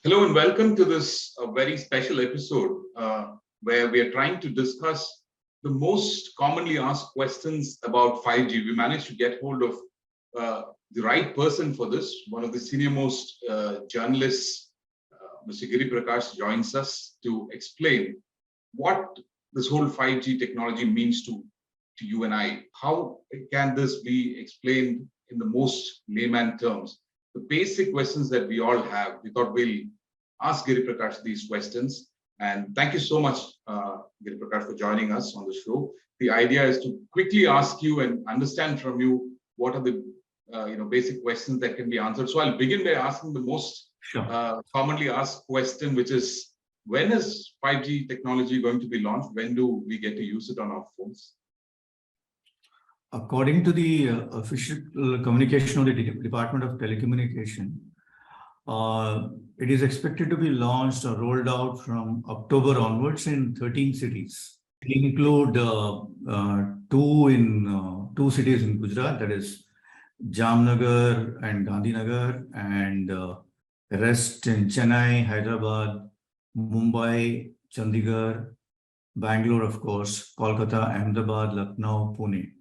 Hello and welcome to this very special episode where we are trying to discuss the most commonly asked questions about 5G. We managed to get hold of the right person for this. One of the senior most journalists, Mr. Giriprakash, joins us to explain what this whole 5G technology means to you and I. How can this be explained in the most layman terms? The basic questions that we all have. We thought we'll ask Giriprakash these questions. And thank you so much, Giriprakash, for joining us on the show. The idea is to quickly ask you and understand from you what are the basic questions that can be answered. So I'll begin by asking the most commonly asked question, which is, when is 5G technology going to be launched? When do we get to use it on our phones? According to the official communication of the Department of Telecommunication, it is expected to be launched or rolled out from October onwards in 13 cities. It include two cities in Gujarat, that is Jamnagar and Gandhinagar, and the rest in Chennai, Hyderabad, Mumbai, Chandigarh, Bangalore, of course, Kolkata, Ahmedabad, Lucknow, Pune.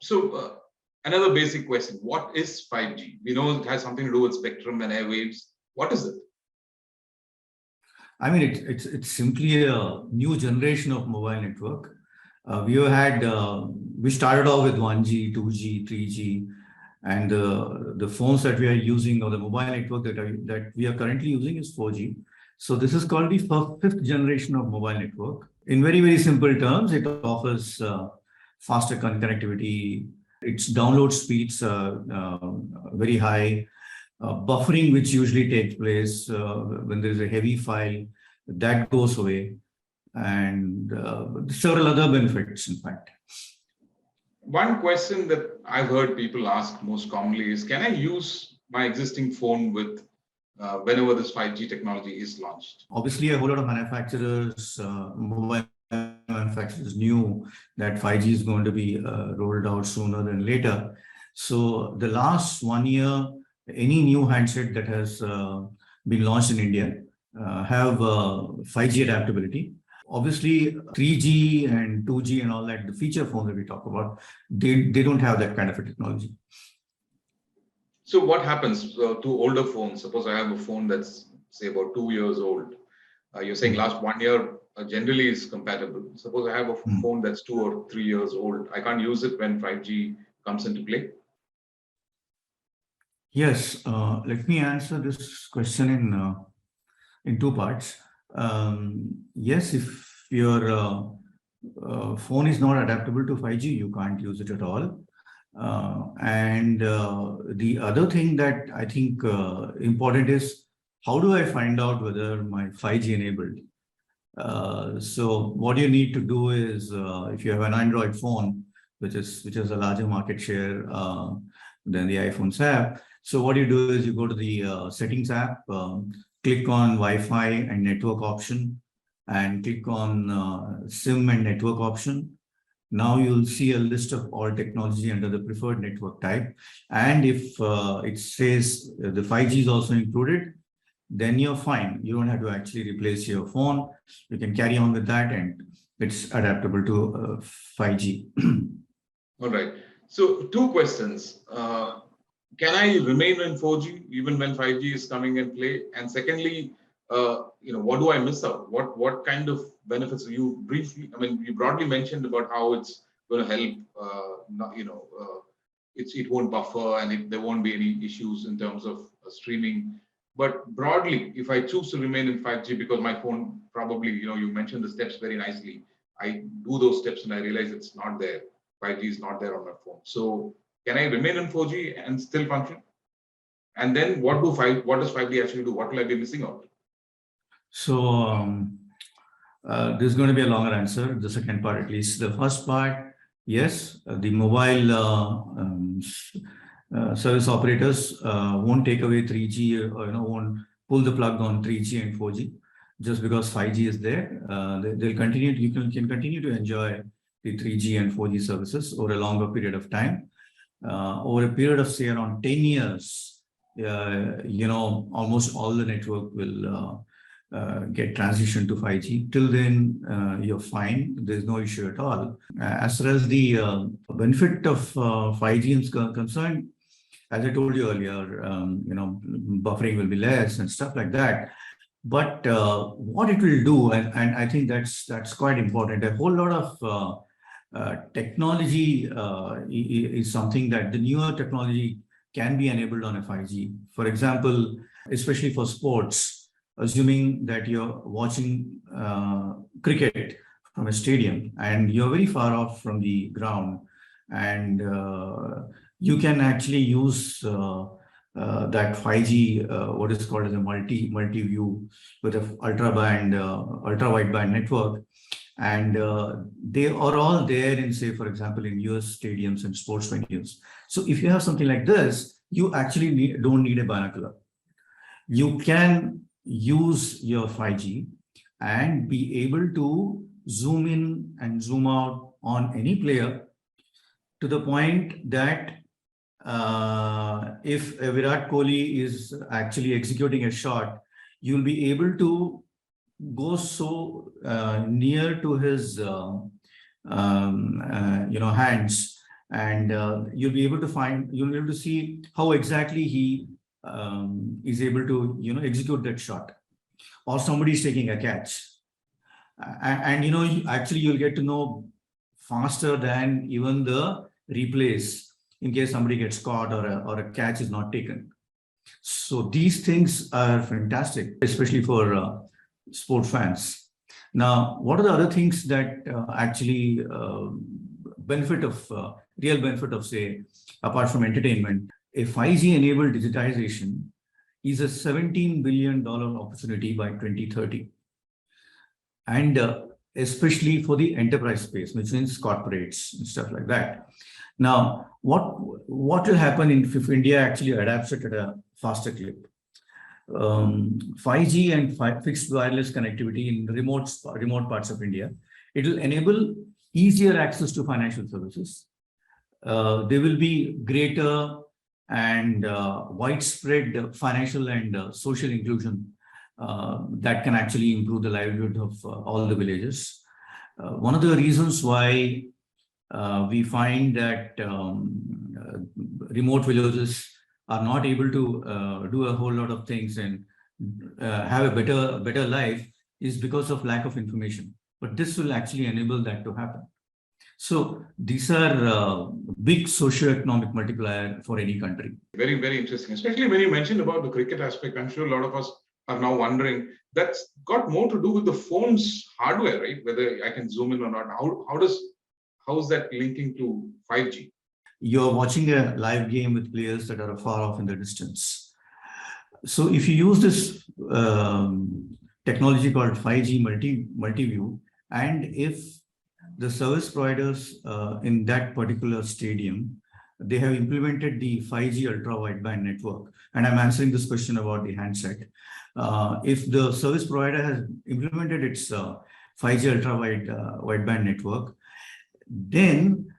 So another basic question, what is 5G? We know it has something to do with spectrum and airwaves. What is it? I mean, it's simply a new generation of mobile network. We started off with 1G, 2G, 3G, and the phones that we are using, or the mobile network that we are currently using, is 4G. So this is called the fifth generation of mobile network. In very, very simple terms, it offers faster connectivity. Its download speeds very high. Buffering, which usually takes place when there is a heavy file, that goes away, and several other benefits, in fact. One question that I've heard people ask most commonly is, can I use my existing phone with whenever this 5G technology is launched? Obviously, a whole lot of manufacturers, mobile manufacturers, knew that 5G is going to be rolled out sooner than later. So the last 1 year, any new handset that has been launched in India have 5G adaptability. Obviously, 3G and 2G and all that, the feature phones that we talk about, they don't have that kind of a technology. So what happens to older phones? Suppose I have a phone that's, say, about 2 years old. You're saying last 1 year generally is compatible. Suppose I have a phone that's 2 or 3 years old. I can't use it when 5G comes into play? Yes, let me answer this question in two parts. Yes, if your phone is not adaptable to 5G, you can't use it at all. And the other thing that I think important is, how do I find out whether my 5G enabled? So what you need to do is, if you have an Android phone, which has a larger market share than the iPhones have. So what you do is you go to the settings app, click on Wi-Fi and network option, and click on SIM and network option. Now you'll see a list of all technology under the preferred network type. And if it says the 5G is also included, then you're fine. You don't have to actually replace your phone. You can carry on with that, and it's adaptable to 5G. All right. So two questions. Can I remain in 4G even when 5G is coming in play? And secondly, what do I miss out? What kind of benefits you broadly mentioned about how it's going to help, it won't buffer and there won't be any issues in terms of streaming. But broadly, if I choose to remain in 5G because my phone probably, you mentioned the steps very nicely. I do those steps and I realize it's not there. 5G is not there on my phone. So can I remain in 4G and still function? And then what does 5G actually do? What will I be missing out? So this is going to be a longer answer, the second part at least. The first part, yes, the mobile service operators won't take away 3G or won't pull the plug on 3G and 4G just because 5G is there. They'll continue. You can continue to enjoy the 3G and 4G services over a longer period of time. Over a period of, say, around 10 years, almost all the network will get transitioned to 5G. Till then, you're fine. There's no issue at all. As far as the benefit of 5G is concerned, as I told you earlier, buffering will be less and stuff like that. But what it will do, and I think that's quite important. A whole lot of technology is something that the newer technology can be enabled on a 5G. For example, especially for sports, assuming that you're watching cricket from a stadium and you're very far off from the ground, and you can actually use that 5G, what is called as a multi-view with a ultra wideband network, and they are all there in, say, for example, in US stadiums and sports venues. So if you have something like this, you actually don't need a binocular. You can use your 5G and be able to zoom in and zoom out on any player to the point that if Virat Kohli is actually executing a shot, you'll be able to go so near to his hands, and you'll be able to see how exactly he is able to execute that shot, or somebody is taking a catch, and actually you'll get to know faster than even the replays in case somebody gets caught or a catch is not taken. So these things are fantastic, especially for sport fans. Now, what are the other things that actually real benefit of, say, apart from entertainment? A 5G enabled digitization is a $17 billion opportunity by 2030. And especially for the enterprise space, which means corporates and stuff like that. Now, what will happen if India actually adapts it at a faster clip? 5G and fixed wireless connectivity in remote parts of India, it will enable easier access to financial services. There will be greater and widespread financial and social inclusion that can actually improve the livelihood of all the villages. One of the reasons why we find that remote villages are not able to do a whole lot of things and have a better life is because of lack of information. But this will actually enable that to happen. So these are big socio-economic multiplier for any country. Very, very interesting, especially when you mentioned about the cricket aspect. I'm sure a lot of us are now wondering, that's got more to do with the phone's hardware, right? Whether I can zoom in or not. How is that linking to 5G? You're watching a live game with players that are far off in the distance. So if you use this technology called 5G multiview, and if the service providers in that particular stadium, they have implemented the 5G ultra wideband network, and I'm answering this question about the handset. If the service provider has implemented its 5G ultra wideband network, then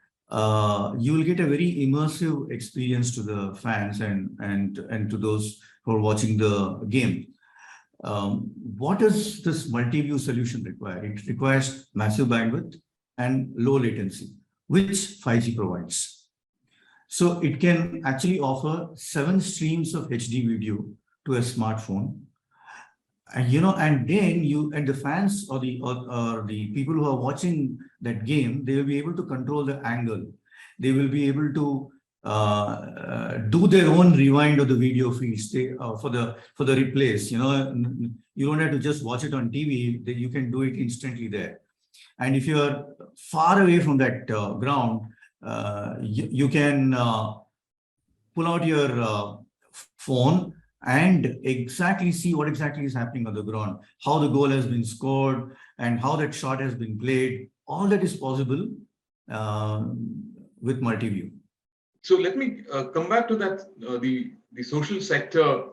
you will get a very immersive experience to the fans and to those who are watching the game. What does this multi-view solution require? It requires massive bandwidth and low latency, which 5G provides. So it can actually offer 7 streams of HD video to a smartphone. And then the fans or the people who are watching that game, they will be able to control the angle. They will be able to do their own rewind of the video feeds for the replays. You don't have to just watch it on TV. You can do it instantly there. And if you are far away from that ground, you can pull out your phone and exactly see what exactly is happening on the ground, how the goal has been scored and how that shot has been played. All that is possible with multi-view. So let me come back to that, the social sector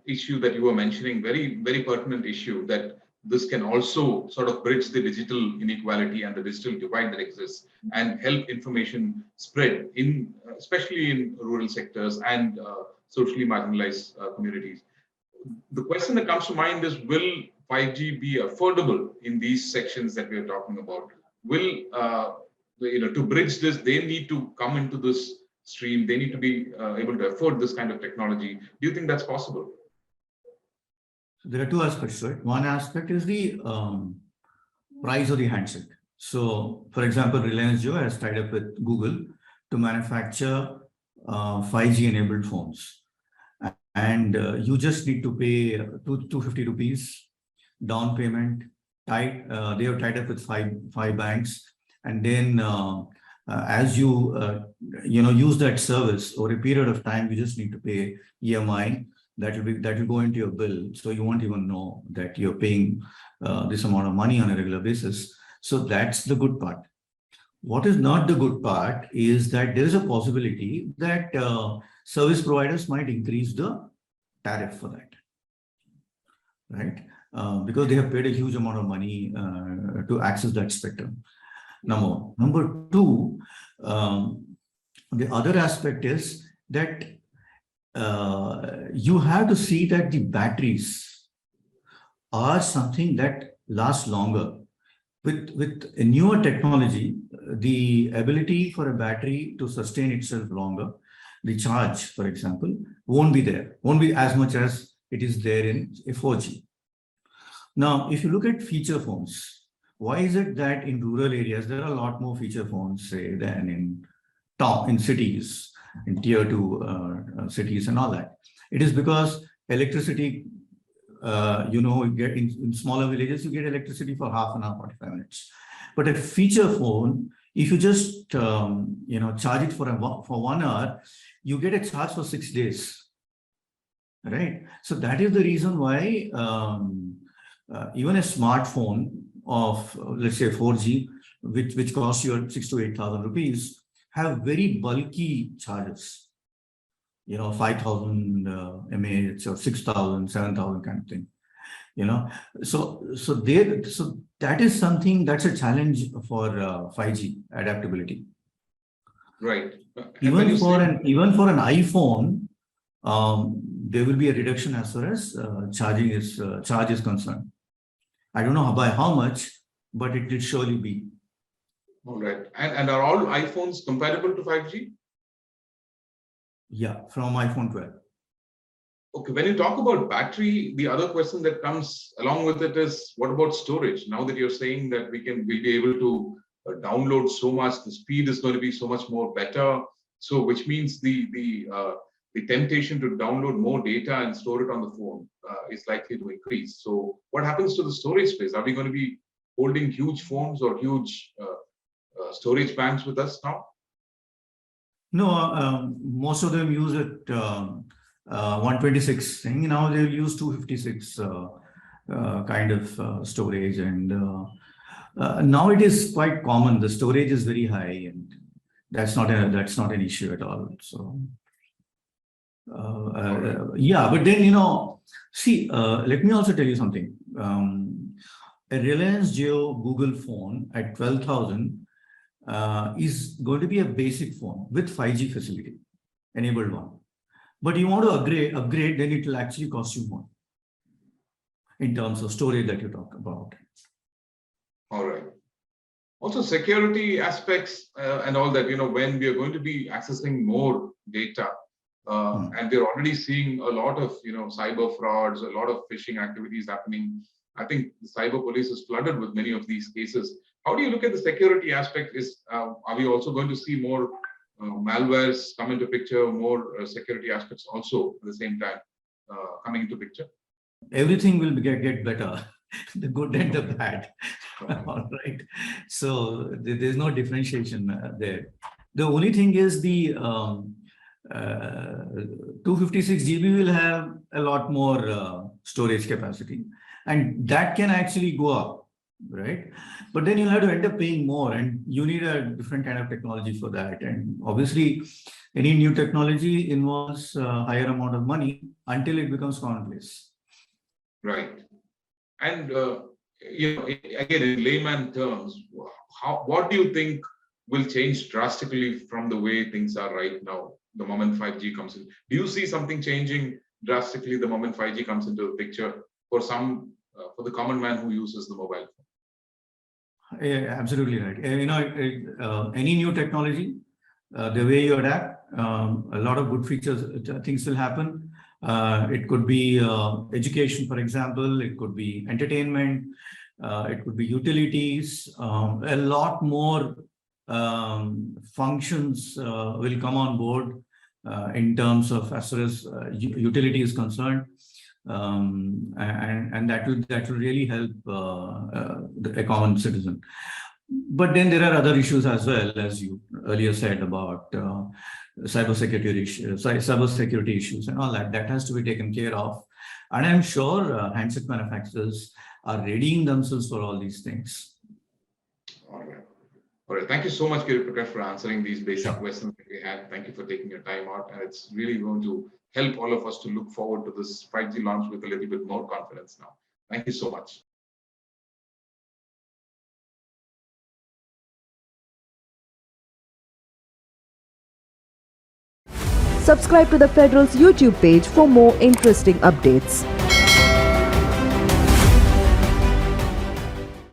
issue that you were mentioning, very, very pertinent issue, that this can also sort of bridge the digital inequality and the digital divide that exists and help information spread especially in rural sectors and socially marginalized communities. The question that comes to mind is, will 5G be affordable in these sections that we are talking about? Will, to bridge this, they need to come into this stream. They need to be able to afford this kind of technology. Do you think that's possible? There are two aspects to it. One aspect is the price of the handset. So, for example, Reliance Jio has tied up with Google to manufacture 5G enabled phones. And you just need to pay 250 rupees down payment. They have tied up with five banks, and then as you use that service over a period of time, you just need to pay EMI. That will go into your bill, so you won't even know that you're paying this amount of money on a regular basis. So that's the good part. What is not the good part is that there is a possibility that service providers might increase the tariff for that, right? Because they have paid a huge amount of money to access that spectrum. Number one. Number two, the other aspect is that you have to see that the batteries are something that lasts longer. With a newer technology, the ability for a battery to sustain itself longer, the charge, for example, won't be as much as it is there in a 4G. Now, if you look at feature phones, why is it that in rural areas there are a lot more feature phones, say, than in cities, in tier 2 cities and all that? It is because electricity, you get in smaller villages, you get electricity for half an hour, 45 minutes. But a feature phone, if you just charge it for 1 hour, you get a charge for 6 days, right? So that is the reason why even a smartphone of, let's say, 4G, which costs you 6,000 to 8,000 rupees, have very bulky charges. 5,000 mAh or 6,000, 7,000 kind of thing. So that is something that's a challenge for 5G adaptability. Right. Even for an iPhone, there will be a reduction as far as charge is concerned. I don't know by how much, but it will surely be. All right. And are all iPhones compatible to 5G? Yeah, from iPhone 12. Okay, when you talk about battery, the other question that comes along with it is, what about storage? Now that you're saying that we'll be able to download so much, the speed is going to be so much more better. So, which means the temptation to download more data and store it on the phone is likely to increase. So, what happens to the storage space? Are we going to be holding huge phones or huge storage banks with us now? No, most of them use it 126 thing. Now they'll use 256 kind of storage, and now it is quite common. The storage is very high, and that's not an issue at all. So yeah, but then see, let me also tell you something. A Reliance Jio Google phone at 12,000 is going to be a basic phone with 5G facility, enabled one. But you want to upgrade, then it will actually cost you more in terms of storage that you talk about. All right. Also, security aspects and all that, when we are going to be accessing more data, and we're already seeing a lot of, cyber frauds, a lot of phishing activities happening. I think the cyber police is flooded with many of these cases. How do you look at the security aspect? Are we also going to see more malwares come into picture, more security aspects also at the same time coming into picture? Everything will get better, the good and the bad. All right. So there's no differentiation there. The only thing is the 256 GB will have a lot more storage capacity, and that can actually go up, right? But then you'll have to end up paying more, and you need a different kind of technology for that. And obviously, any new technology involves a higher amount of money until it becomes commonplace. Right. And again, in layman terms, what do you think will change drastically from the way things are right now? the moment 5G comes in? Do you see something changing drastically the moment 5G comes into the picture for for the common man who uses the mobile phone? Yeah, absolutely right. Any new technology, the way you adapt, a lot of good features, things will happen. It could be education, for example. It could be entertainment. It could be utilities. A lot more functions will come on board in terms of as far as utility is concerned. And that will really help a common citizen. But then there are other issues as well, as you earlier said about cybersecurity issues and all that. That has to be taken care of. And I'm sure handset manufacturers are readying themselves for all these things. All right. All right. Thank you so much, Giriprakash, for answering these basic questions that we had. Thank you for taking your time out. And it's really going to help all of us to look forward to this 5G launch with a little bit more confidence now. Thank you so much. Subscribe to the Federal's YouTube page for more interesting updates.